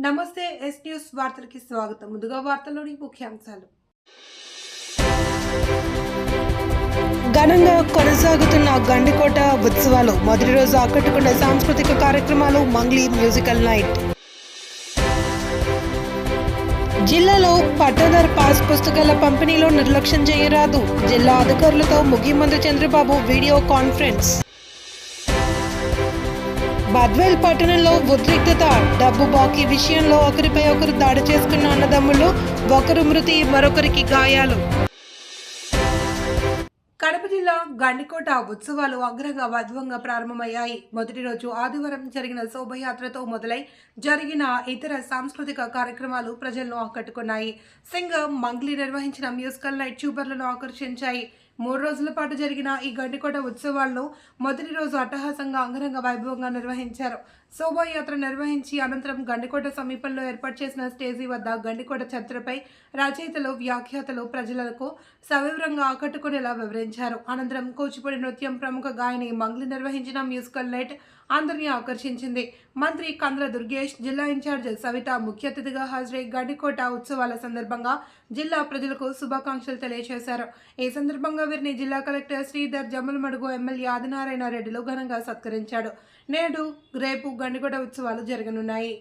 నమస్తే yes news వార్తలకి స్వాగతం. ముందుగా వార్తల్లోని ముఖ్యాంశాలు. ఘనంగా కొనసాగుతున్న గండికోట ఉత్సవాలు మొదటి రోజు ఆకట్టుకున్న సాంస్కృతిక కార్యక్రమాలు మంగ్లీ మ్యూజికల్ నైట్. జిల్లాలో పట్టాదార్ పాస్ పుస్తకాల పంపిణీలో నిర్లక్ష్యం చేయరాదు. జిల్లా అధికారులతో ముఖ్యమంత్రి చంద్రబాబు వీడియో కాన్ఫరెన్స్. బద్వేల్ పట్టణంలో ఉద్రిక్తత. డబ్బు బాకీ విషయంలో ఒకరిపై ఒకరు దాడి చేసుకున్న అన్నదమ్ములు, ఒకరు మృతి, మరొకరికి గాయాలు. కడప జిల్లా గండికోట ఉత్సవాలు అంగరంగ వైభవంగా ప్రారంభమయ్యాయి. మొదటి రోజు ఆదివారం జరిగిన శోభయాత్రతో మొదలై జరిగిన ఇతర సాంస్కృతిక కార్యక్రమాలు ప్రజలను ఆకట్టుకున్నాయి. సింగం మంగ్లీ నిర్వహించిన మ్యూజికల్ నైట్ ట్యూబర్లను ఆకర్షించాయి. 3 రోజుల పాటు జరిగిన ఈ గండికోట ఉత్సవాలను మొదటి రోజు అట్టహాసంగా అంగరంగ వైభవంగా నిర్వహించారు. శోభాయాత్ర నిర్వహించి అనంతరం గండికోట సమీపంలో ఏర్పాటు చేసిన స్టేజీ వద్ద గండికోట చరిత్రపై రచయితలు, వ్యాఖ్యాతలు ప్రజలకు సవివరంగా ఆకట్టుకునేలా వివరించారు. అనంతరం కూచిపూడి నృత్యం ప్రముఖ గాయని మంగ్లీ నిర్వహించిన మ్యూజికల్ నైట్ అందరినీ ఆకర్షించింది. మంత్రి కంద్ర దుర్గేష్, జిల్లా ఇన్ఛార్జ్ సవిత ముఖ్య అతిథిగా హాజరై గండికోట ఉత్సవాల సందర్భంగా జిల్లా ప్రజలకు శుభాకాంక్షలు తెలియజేశారు. ఈ సందర్భంగా వీరిని జిల్లా కలెక్టర్ శ్రీధర్, జమ్మలమడుగు ఎమ్మెల్యే ఆదినారాయణ రెడ్డిలు ఘనంగా సత్కరించాడు. నేడు రేపు గండికోట ఉత్సవాలు జరగనున్నాయి.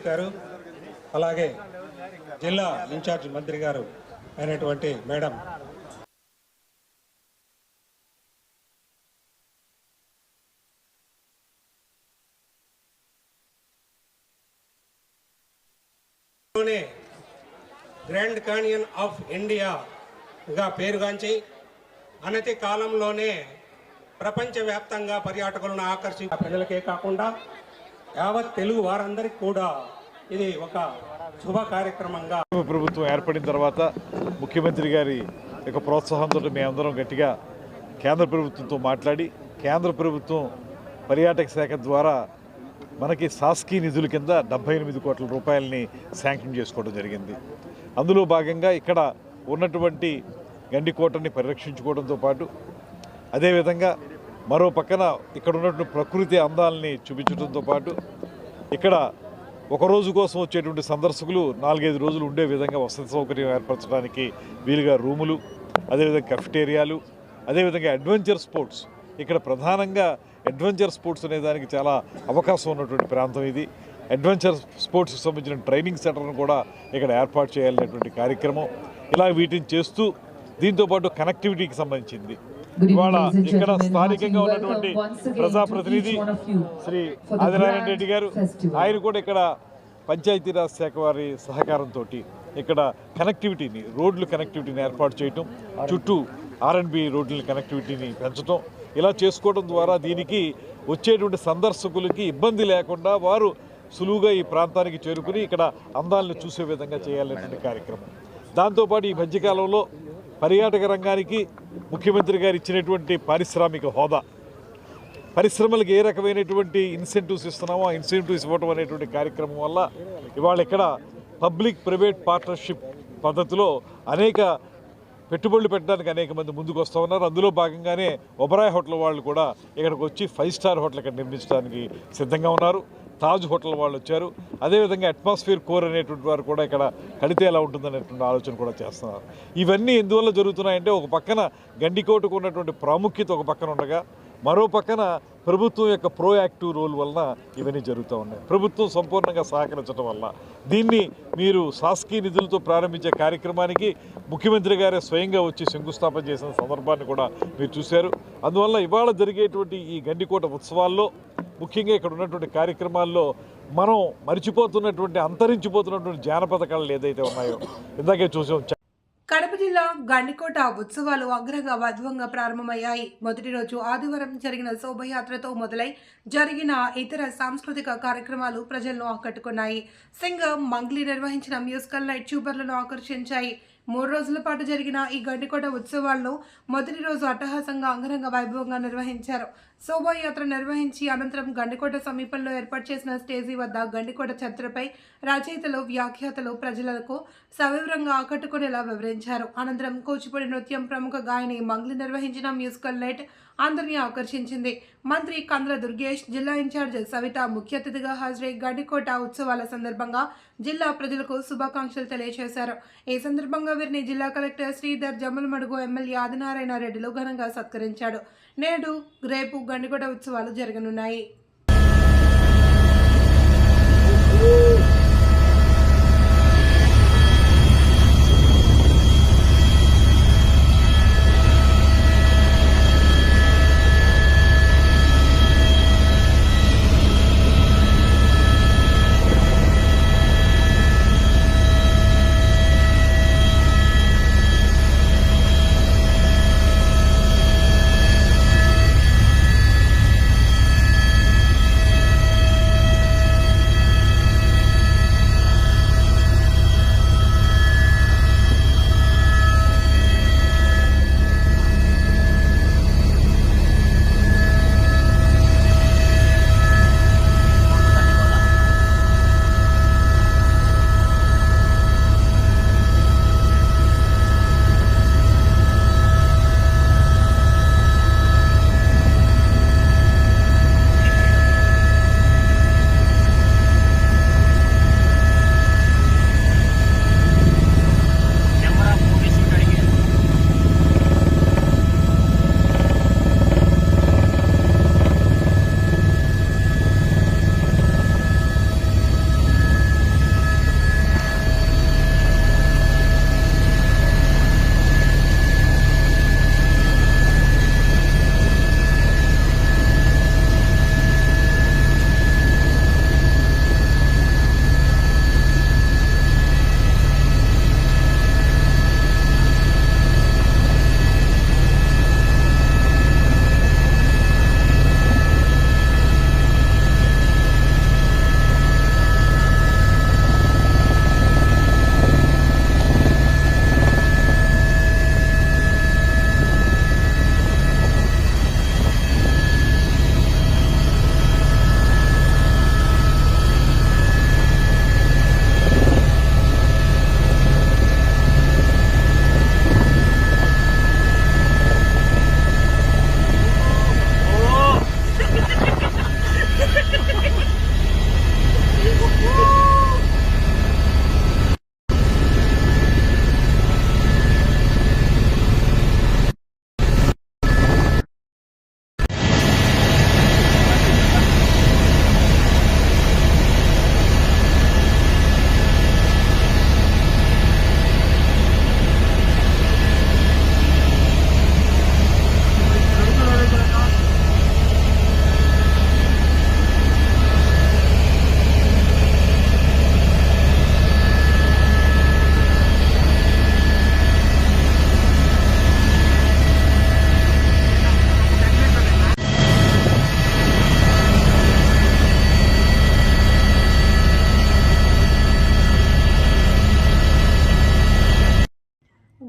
గారు, అలాగే జిల్లా ఇన్ఛార్జ్ మంత్రి గారు అయినటువంటి మేడం గ్రాండ్ కానియన్ ఆఫ్ ఇండియాగా పేరుగాంచి అనతి కాలంలోనే ప్రపంచవ్యాప్తంగా పర్యాటకులను ఆకర్షించే ప్రజలకే కాకుండా యావత్ తెలుగు వారందరికీ కూడా ఇది ఒక శుభ కార్యక్రమంగా ప్రభుత్వం ఏర్పడిన తర్వాత ముఖ్యమంత్రి గారి యొక్క ప్రోత్సాహంతో మేమందరం గట్టిగా కేంద్ర ప్రభుత్వంతో మాట్లాడి కేంద్ర ప్రభుత్వం పర్యాటక శాఖ ద్వారా మనకి శాసకీ నిధుల కింద 78 కోట్ల రూపాయలని శాంక్షన్ చేసుకోవడం జరిగింది. అందులో భాగంగా ఇక్కడ ఉన్నటువంటి గండికోటని పరిరక్షించుకోవడంతో పాటు అదేవిధంగా మరో పక్కన ఇక్కడ ఉన్నటువంటి ప్రకృతి అందాలని చూపించడంతో పాటు ఇక్కడ ఒక రోజు కోసం వచ్చేటువంటి సందర్శకులు 4-5 రోజులు ఉండే విధంగా వసతి సౌకర్యం ఏర్పరచడానికి వీలుగా రూములు, అదేవిధంగా కెఫెటేరియాలు, అదేవిధంగా అడ్వెంచర్ స్పోర్ట్స్. ఇక్కడ ప్రధానంగా అడ్వెంచర్ స్పోర్ట్స్ అనే దానికి చాలా అవకాశం ఉన్నటువంటి ప్రాంతం ఇది. అడ్వెంచర్ స్పోర్ట్స్కి సంబంధించిన ట్రైనింగ్ సెంటర్ను కూడా ఇక్కడ ఏర్పాటు చేయాలనేటువంటి కార్యక్రమం. ఇలా వీటిని చేస్తూ దీంతోపాటు కనెక్టివిటీకి సంబంధించింది ఇవాళ ఇక్కడ స్థానికంగా ఉన్నటువంటి ప్రజాప్రతినిధి శ్రీ ఆదినారాయణ రెడ్డి గారు, ఆయన కూడా ఇక్కడ పంచాయతీరాజ్ శాఖ వారి సహకారంతో ఇక్కడ కనెక్టివిటీని రోడ్లు కనెక్టివిటీని ఏర్పాటు చేయటం, చుట్టూ ఆర్ఎండ్బి రోడ్ల కనెక్టివిటీని పెంచడం, ఇలా చేసుకోవడం ద్వారా దీనికి వచ్చేటువంటి సందర్శకులకి ఇబ్బంది లేకుండా వారు సులువుగా ఈ ప్రాంతానికి చేరుకుని ఇక్కడ అందాలను చూసే విధంగా చేయాలనేటువంటి కార్యక్రమం. దాంతోపాటు ఈ మధ్యకాలంలో పర్యాటక రంగానికి ముఖ్యమంత్రి గారు ఇచ్చినటువంటి పారిశ్రామిక హోదా, పరిశ్రమలకు ఏ రకమైనటువంటి ఇన్సెంటివ్స్ ఇస్తున్నామో ఆ ఇన్సెంటివ్స్ ఇవ్వడం అనేటువంటి కార్యక్రమం వల్ల ఇవాళ ఇక్కడ పబ్లిక్ ప్రైవేట్ పార్ట్నర్షిప్ పద్ధతిలో అనేక పెట్టుబడులు పెట్టడానికి అనేక మంది ముందుకు వస్తూ ఉన్నారు. అందులో భాగంగానే ఒబరాయ్ హోటల్ వాళ్ళు కూడా ఇక్కడికి వచ్చి 5 స్టార్ హోటల్ ఇక్కడ నిర్మించడానికి సిద్ధంగా ఉన్నారు. తాజ్ హోటల్ వాళ్ళు వచ్చారు. అదేవిధంగా అట్మాస్ఫియర్ కోర్ అనేటువంటి వారు కూడా ఇక్కడ కడితే ఎలా ఉంటుందనేటువంటి ఆలోచన కూడా చేస్తున్నారు. ఇవన్నీ ఎందువల్ల జరుగుతున్నాయంటే ఒక పక్కన గండికోటకు ఉన్నటువంటి ప్రాముఖ్యత ఒక పక్కన ఉండగా మరో పక్కన ప్రభుత్వం యొక్క ప్రోయాక్టివ్ రోల్ వలన ఇవన్నీ జరుగుతూ ఉన్నాయి. ప్రభుత్వం సంపూర్ణంగా సహకరించడం వల్ల దీన్ని మీరు శాసకీయ నిధులతో ప్రారంభించే కార్యక్రమానికి ముఖ్యమంత్రి గారే స్వయంగా వచ్చి శంకుస్థాపన చేసిన సందర్భాన్ని కూడా మీరు చూశారు. అందువల్ల ఇవాళ జరిగేటువంటి ఈ గండికోట ఉత్సవాల్లో ముఖ్యంగా ఇక్కడ ఉన్నటువంటి కార్యక్రమాల్లో మనం మర్చిపోతున్నటువంటి అంతరించిపోతున్నటువంటి జానపద కళలు ఏదైతే ఉన్నాయో ఇందాకే చూసాం. కడప జిల్లా గండికోట ఉత్సవాలు అంగరంగ వైభవంగా ప్రారంభమయ్యాయి. మొదటి రోజు ఆదివారం జరిగిన శోభయాత్రతో మొదలై జరిగిన ఇతర సాంస్కృతిక కార్యక్రమాలు ప్రజలను ఆకట్టుకున్నాయి. సింగం మంగ్లీ నిర్వహించిన మ్యూజికల్ నైట్ ట్యూబర్లను ఆకర్షించాయి. 3 రోజుల పాటు జరిగిన ఈ గండికోట ఉత్సవాల్లో మొదటి రోజు అట్టహాసంగా అంగరంగ వైభవంగా నిర్వహించారు. శోభాయాత్ర నిర్వహించి అనంతరం గండికోట సమీపంలో ఏర్పాటు చేసిన స్టేజీ వద్ద గండికోట చరిత్రపై రచయితలు, వ్యాఖ్యాతలు ప్రజలకు సవివరంగా ఆకట్టుకునేలా వివరించారు. అనంతరం కూచిపూడి నృత్యం ప్రముఖ గాయని మంగ్లీ నిర్వహించిన మ్యూజికల్ నైట్ అందరినీ ఆకర్షించింది. మంత్రి కంద్ర దుర్గేష్, జిల్లా ఇన్ఛార్జ్ సవిత ముఖ్య అతిథిగా హాజరై గండికోట ఉత్సవాల సందర్భంగా జిల్లా ప్రజలకు శుభాకాంక్షలు తెలియజేశారు. ఈ సందర్భంగా వీరిని జిల్లా కలెక్టర్ శ్రీధర్, జమ్మలమడుగు ఎమ్మెల్యే ఆదినారాయణ రెడ్డిలు ఘనంగా సత్కరించాడు. నేడు రేపు గండికోట ఉత్సవాలు జరగనున్నాయి.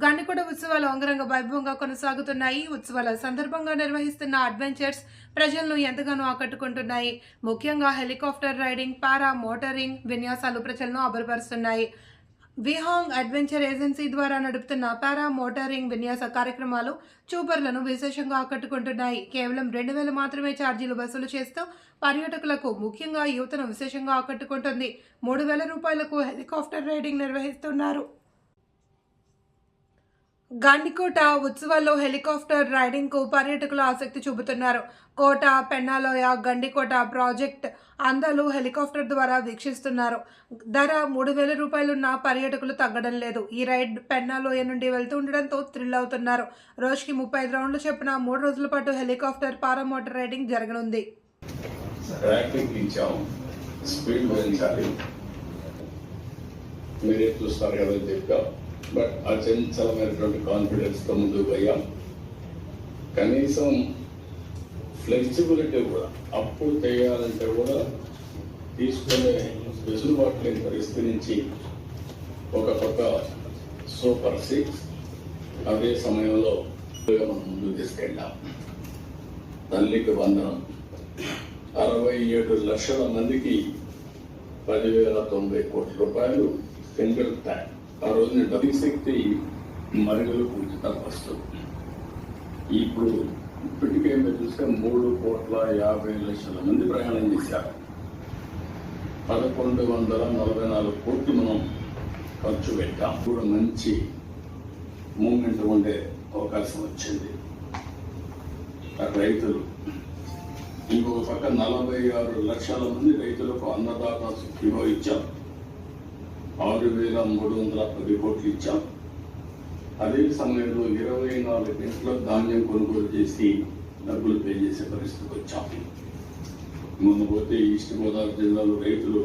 గండికోట ఉత్సవాలు అంగరంగ వైభవంగా కొనసాగుతున్నాయి. ఉత్సవాల సందర్భంగా నిర్వహిస్తున్న అడ్వెంచర్స్ ప్రజలను ఎంతగానో ఆకట్టుకుంటున్నాయి. ముఖ్యంగా హెలికాప్టర్ రైడింగ్, పారా మోటారింగ్ విన్యాసాలు ప్రజలను అబ్బురపరుస్తున్నాయి. విహాంగ్ అడ్వెంచర్ ఏజెన్సీ ద్వారా నడుపుతున్న పారా మోటారింగ్ విన్యాస కార్యక్రమాలు చూపర్లను విశేషంగా ఆకట్టుకుంటున్నాయి. కేవలం 2,000 మాత్రమే ఛార్జీలు వసూలు చేస్తూ పర్యాటకులకు, ముఖ్యంగా యువతను విశేషంగా ఆకట్టుకుంటుంది. 3,000 రూపాయలకు హెలికాప్టర్ రైడింగ్ నిర్వహిస్తున్నారు. గండికోట ఉత్సవాల్లో హెలికాప్టర్ రైడింగ్ కు పర్యాటకులు ఆసక్తి చూపుతున్నారు. కోట, పెన్నాలోయ, గండికోట ప్రాజెక్ట్ అందాలు హెలికాప్టర్ ద్వారా వీక్షిస్తున్నారు. ధర 3,000 రూపాయలున్న పర్యాటకులు తగ్గడం లేదు. ఈ రైడ్ పెన్నాలోయ నుండి వెళ్తూ ఉండడంతో థ్రిల్ అవుతున్నారు. రోజుకి 35 రౌండ్లు చొప్పున 3 రోజుల పాటు హెలికాప్టర్ పారామోటార్ రైడింగ్ జరగనుంది. బట్ అచంచలమైనటువంటి కాన్ఫిడెన్స్తో ముందుకు పోయాం. కనీసం ఫ్లెక్సిబిలిటీ కూడా అప్పు చేయాలంటే కూడా తీసుకునే వెసులుబాటు లేని పరిస్థితి నుంచి ఒక పక్క సూపర్ 6 అదే సమయంలో మనం ముందుకు తీసుకెళ్ళాం. తల్లికి వందనం. 67 లక్షల మందికి 10,090 కోట్ల రూపాయలు సింగిల్ ట్యాంక్. ఆ రోజున డబ్బు శక్తి మరుగులు ఉచిత వస్తుంది. ఇప్పుడు ఇప్పటికే మీరు చూస్తే 3,50,00,000 మంది ప్రయాణం చేశారు. 1,144 కోట్లు మనం ఖర్చు పెట్టాం. కూడా మంచి మూమెంట్ ఉండే అవకాశం వచ్చింది. రైతులు ఇంకొక పక్క 46 లక్షల మంది రైతులకు అన్నదాత సుఖీభావ ఇచ్చాం. 6,310 కోట్లు ఇచ్చాం. అదే సమయంలో 24 గంటల ధాన్యం కొనుగోలు చేసి డబ్బులు పే చేసే పరిస్థితికి వచ్చాం. మొన్న పోతే ఈస్ట్ గోదావరి జిల్లాలో రైతులు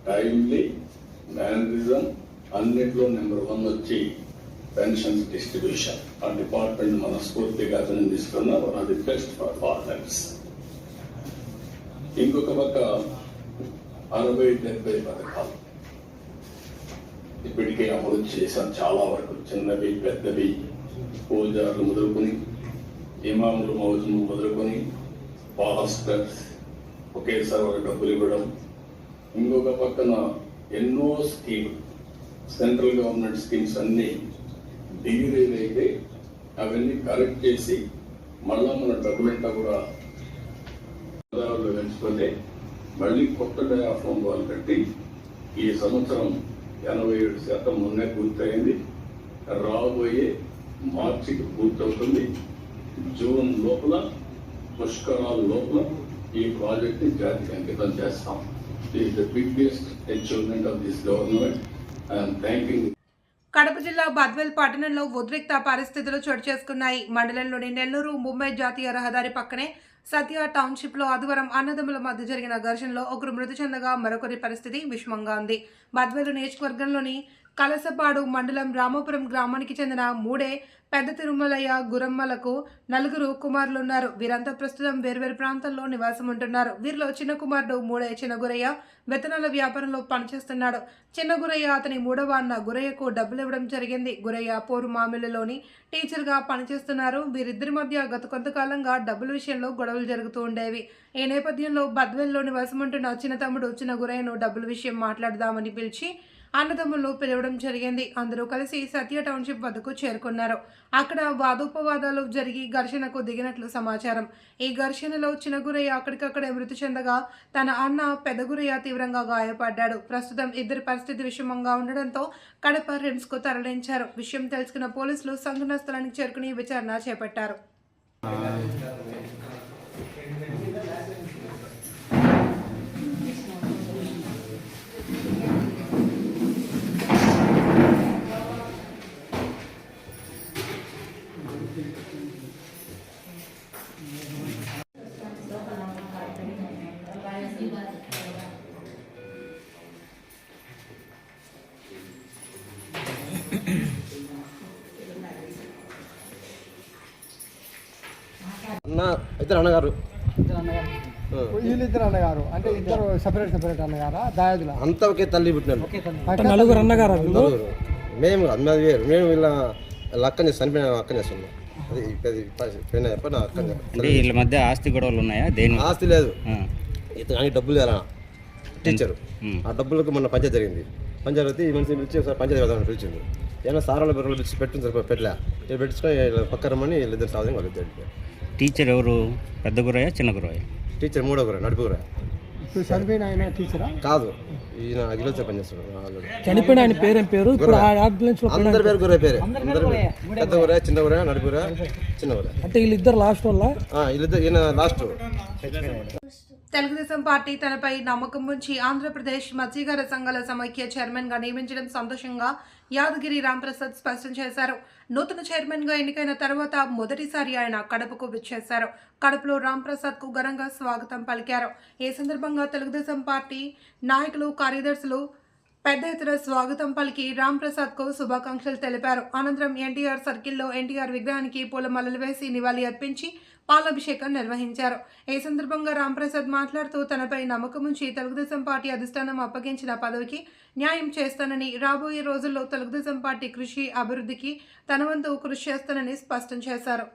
టైమ్లీ, మేనరిజం అన్నింటిలో నెంబర్ 1 వచ్చి పెన్షన్ డిస్ట్రిబ్యూషన్. ఆ డిపార్ట్మెంట్ మనస్ఫూర్తిగా అభినందిస్తున్న one of the best performance. ఇంకొక పక్క 60-70 పథకాలు ఇప్పటికే అమలు చేశాం. చాలా వరకు చిన్నవి, పెద్దవి, పూజారులు మొదలుకొని, ఇమాములు, మౌజులు మొదలుకొని, పాస్టర్స్ ఒకేసారి వాళ్ళ డబ్బులు ఇవ్వడం. ఇంకొక పక్కన ఎన్నో స్కీమ్, సెంట్రల్ గవర్నమెంట్ స్కీమ్స్ అన్ని డిగ్రీలు అయితే అవన్నీ కరెక్ట్ చేసి మళ్ళా మన డబ్బులంతా కూడా పెంచుకుంటే మళ్ళీ కొత్త డయాఫామ్ వాళ్ళు కట్టి ఈ సంవత్సరం 87% మొన్నే పూర్తయింది. రాబోయే మార్చికి పూర్తవుతుంది. జూన్ లోపల, పుష్కరాల లోపల ఈ ప్రాజెక్ట్ ని జాతికి అంకితం చేస్తాం. It the biggest achievement of this government. I'm thanking. Kadapa జిల్లా బద్వేల్ పట్టణంలో ఉద్రిక్త పరిస్థితులు చోటు చేసుకున్నాయి. మండలంలోని నెల్లూరు ముంబై జాతీయ రహదారి పక్కనే సత్య టౌన్షిప్ లో ఆదివారం అన్నదమ్ముల మధ్య జరిగిన ఘర్షణలో ఒకరు మృతి చెందగా మరొకరి పరిస్థితి విషమంగా ఉంది. బద్వేలు నియోజకవర్గంలోని కలసపాడు మండలం రామాపురం గ్రామానికి చెందిన మూడే పెద్ద తిరుమలయ్య గురమ్మలకు 4 కుమారులున్నారు. వీరంతా ప్రస్తుతం వేర్వేరు ప్రాంతాల్లో నివాసం ఉంటున్నారు. వీరిలో చిన్న కుమారుడు మూడే చిన్నగురయ్య విత్తనాల వ్యాపారంలో పనిచేస్తున్నాడు. చిన్నగురయ్య అతని 3వ అన్న గురయ్యకు డబ్బులు ఇవ్వడం జరిగింది. గురయ్య పోరు మామిళ్ళలోని టీచర్గా పనిచేస్తున్నారు. వీరిద్దరి మధ్య గత కొంతకాలంగా డబ్బుల విషయంలో గొడవలు జరుగుతూ ఉండేవి. ఈ నేపథ్యంలో బద్వేల్లో నివాసం ఉంటున్న చిన్న తమ్ముడు చిన్న గురయ్యను డబ్బుల విషయం మాట్లాడదామని పిలిచి అన్నదమ్ములను పిలవడం జరిగింది. అందరూ కలిసి సత్య టౌన్షిప్ వద్దకు చేరుకున్నారు. అక్కడ వాదోపవాదాలు జరిగి ఘర్షణకు దిగినట్లు సమాచారం. ఈ ఘర్షణలో చిన్నగురయ్య అక్కడికక్కడే మృతి చెందగా తన అన్న పెద్దగురయ్య తీవ్రంగా గాయపడ్డాడు. ప్రస్తుతం ఇద్దరి పరిస్థితి విషమంగా ఉండడంతో కడప రిమ్స్ కు తరలించారు. విషయం తెలుసుకున్న పోలీసులు సంఘటనా స్థలానికి చేరుకుని విచారణ చేపట్టారు. ఇద్దరు అన్నగారు వీళ్ళిద్దరు అన్నగారు అంటే ఇద్దరు సెపరేట్ అన్నగారా దాయాదుల అంతా ఒకే తల్లి పుట్టినారు. నలుగురు అన్నగారు మేము అది వేరు. మేము ఇలా అక్కనే చనిపోయిన అక్కనే ఉన్నాం. అది పోయిన ఎప్పుడు నా అక్కనే. అంటే వీళ్ళ మధ్య ఆస్తి గొడవలు ఉన్నాయా? దేని ఆస్తి లేదు, ఇతనికి డబ్బులు ఎలా టీచరు ఆ డబ్బులకు మొన్న పంచాయతీ జరిగింది. పంచాయతీ అయితే ఈ మనిషి పిలిచి ఒకసారి పంచాయతీ వెళ్దామని పిలిచింది. ఏమైనా సారాల బెర్రలు పిలిచి పెట్టింది సరిపో పెట్టలే. ఇది పెట్టుకొని పక్క రమ్మని వీళ్ళిద్దరు సాధన వాళ్ళు ఇద్దరు. టీచర్ ఎవరు? పెద్ద గురయ్య చిన్న గురయ్య? టీచర్ మూడో గుర నడుపు గుర ఇప్పుడు చనిపోయిన ఆయన టీచరా? కాదు, ఈయన అగ్రికల్చర్ పనిచేస్తున్నాడు. చనిపోయిన ఆయన పేరేం పేరు? ఇప్పుడు అంబులెన్స్ లో అందరి పేరు గురే పేరే. అందరి పెద్ద గుర, చిన్న గుర, నడుపు గుర, చిన్న గుర. అంటే వీళ్ళిద్దరు లాస్ట్ వల్ల వీళ్ళిద్దరు ఈయన లాస్ట్. తెలుగుదేశం పార్టీ తనపై నమ్మకం ఉంచి ఆంధ్రప్రదేశ్ మత్స్యకార సంఘాల సమైక్య చైర్మన్ గా నియమించడం సంతోషంగా యాదగిరి రాంప్రసాద్ స్పష్టం చేశారు. నూతన చైర్మన్ గా ఎన్నికైన తర్వాత మొదటిసారి ఆయన కడపకు విచ్చేశారు. కడపలో రాంప్రసాద్ కు ఘనంగా స్వాగతం పలికారు. ఈ సందర్భంగా తెలుగుదేశం పార్టీ నాయకులు, కార్యదర్శులు పెద్ద ఎత్తున స్వాగతం పలికి రాంప్రసాద్ కు శుభాకాంక్షలు తెలిపారు. అనంతరం ఎన్టీఆర్ సర్కిల్లో ఎన్టీఆర్ విగ్రహానికి పూలమాలలు వేసి నివాళి అర్పించి పాలాభిషేకం నిర్వహించారు. ఈ సందర్భంగా రాంప్రసాద్ మాట్లాడుతూ తనపై నమ్మకం ఉంచి తెలుగుదేశం పార్టీ అధిష్టానం అప్పగించిన పదవికి న్యాయం చేస్తానని, రాబోయే రోజుల్లో తెలుగుదేశం పార్టీ కృషి అభివృద్ధికి తన వంతు కృషి చేస్తానని స్పష్టం చేశారు.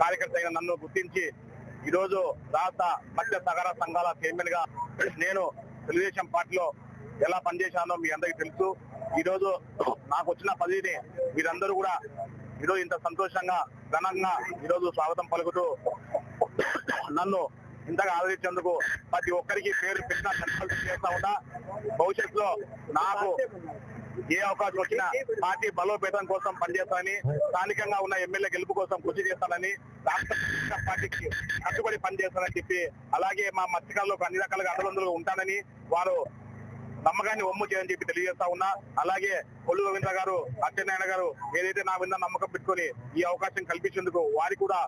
కార్యకర్తగా నన్ను గుర్తించి ఈరోజు రాష్ట్ర మత్స్య సహకార సంఘాల చైర్మన్ గా నేను తెలుగుదేశం పార్టీలో ఎలా పనిచేశానో మీ అందరికీ తెలుసు. ఈరోజు నాకు వచ్చిన పదవిని మీరందరూ కూడా ఈరోజు ఇంత సంతోషంగా ఘనంగా ఈరోజు స్వాగతం పలుకుతూ నన్ను ఇంతగా ఆదరించేందుకు ప్రతి ఒక్కరికి పేరు పెట్టిన చేస్తా ఉంటా. భవిష్యత్తులో నాకు ఏ అవకాశం వచ్చినా పార్టీ బలోపేతం కోసం పనిచేస్తానని, స్థానికంగా ఉన్న ఎమ్మెల్యే గెలుపు కోసం కృషి చేస్తానని, రాష్ట్ర పార్టీకి కట్టుబడి పనిచేస్తానని చెప్పి, అలాగే మా మత్స్యకారులకు అన్ని రకాలుగా అండదండలుగా ఉంటానని వారు నమ్మకాన్ని ఒమ్ము చేయని చెప్పి తెలియజేస్తా ఉన్నా. అలాగే కొల్లు రవీంద్ర గారు, అచ్చెన్నారాయణ గారు ఏదైతే నా మీద నమ్మకం పెట్టుకుని ఈ అవకాశం కల్పించేందుకు వారికి కూడా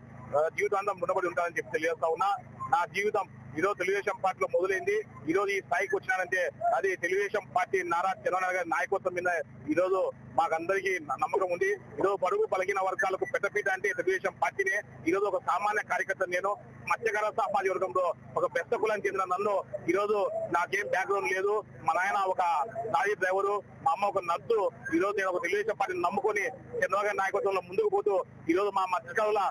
జీవితాంతం రుణపడి ఉంటానని చెప్పి తెలియజేస్తా ఉన్నా. నా జీవితం ఈరోజు తెలుగుదేశం పార్టీలో మొదలైంది. ఈ రోజు ఈ స్థాయికి వచ్చినానంటే అది తెలుగుదేశం పార్టీ నారా చంద్రబాబు గారి నాయకత్వం మీద ఈ రోజు మాకందరికీ నమ్మకం ఉంది. ఈరోజు బడుగు బలహీన వర్గాలకు పెద్దపీట అంటే తెలుగుదేశం పార్టీనే. ఈ రోజు ఒక సామాన్య కార్యకర్త నేను మత్స్యకార సామాజిక వర్గంలో ఒక పెద్ద కులానికి చెందిన నన్ను ఈ రోజు నాకేం బ్యాక్గ్రౌండ్ లేదు. మా నాయన ఒక లారీ డ్రైవరు, మా అమ్మ ఒక నర్సు. ఈ రోజు నేను ఒక తెలుగుదేశం పార్టీని నమ్ముకొని చంద్రబాబు గారి నాయకత్వంలో ముందుకు పోతూ ఈ రోజు మా మత్స్యకారుల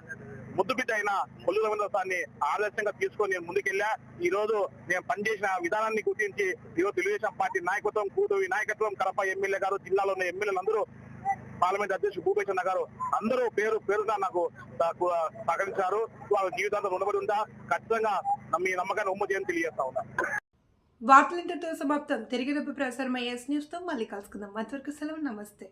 ముద్దుబిడ్డ అయిన కొల్లు రవీంద్ర సార్ని ఆదర్శంగా తీసుకొని నేను ముందుకెళ్ళా. ఈ రోజు నేను పనిచేసిన విధానాన్ని గుర్తించి ఈరోజు తెలుగుదేశం పార్టీ నాయకత్వం, కూటమి నాయకత్వం, కడప ఎమ్మెల్యే గారు, జిల్లాలో ఉన్న ఎమ్మెల్యేలు అందరూ, పార్లమెంట్ అధ్యక్షుడు భూపేశ్ అన్న గారు అందరూ పేరుగా నాకు సహకరించారు. వాళ్ళ జీవితాంతం రుణపడి ఉంటా. ఖచ్చితంగా మీ నమ్మకాన్ని ఒమ్ము చేయని తెలియజేస్తా ఉన్నా. వార్తలింతటితో సమాప్తం. తిరిగి రేపు ప్రసారమయ్యే న్యూస్ తో మళ్ళీ కలుసుకుందాం. అంతవరకు సెలవు. నమస్తే.